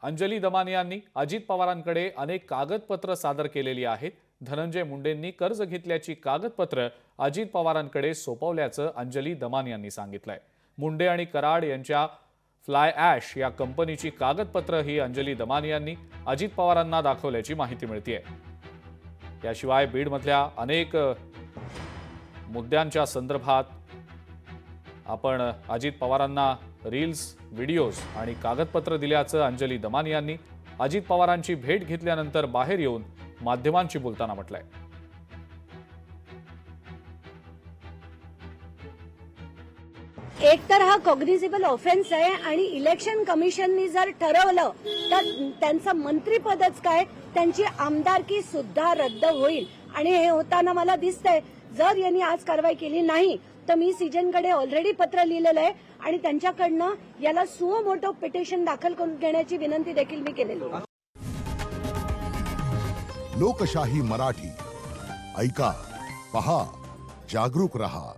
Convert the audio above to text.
अंजली दमानियांनी अजित पवारांकडे अनेक कागदपत्र सादर केलेली आहेत। धनंजय मुंडेंनी कर्ज घेतल्याची कागदपत्र अजित पवारांकडे सोपवल्याचं अंजली दमानियांनी सांगितलंय। मुंडे आणि कराड यांच्या फ्लाय ॲश या कंपनीची कागदपत्र ही अंजली दमानियांनी अजित पवारांना दाखवल्याची माहिती मिळतेय। याशिवाय बीडमधल्या अनेक मुद्द्यांच्या संदर्भात आपण अजित पवारांना रील्स, व्हिडिओज आणि कागदपत्र दिल्याचं अंजली दमानियांनी अजित पवारांची भेट घेतल्यानंतर बाहेर येऊन माध्यमांशी बोलताना म्हटलंय। एक तर हा कॉग्निझेबल ऑफेन्स आहे आणि इलेक्शन कमिशननी जर ठरवलं तर त्यांचं मंत्रीपदच काय, त्यांची आमदारकी सुद्धा रद्द होईल। आणि हे होताना मला दिसतंय जर यांनी आज कारवाई केली नाही तर मी सीजनकडे ऑलरेडी पत्र लिहिलेलं आहे आणि त्यांच्याकडनं याला सुओ मोटो पिटिशन दाखल करून घेण्याची विनंती देखील मी केलेली आहे। लोकशाही मराठी ऐका, पहा, जागरूक रहा।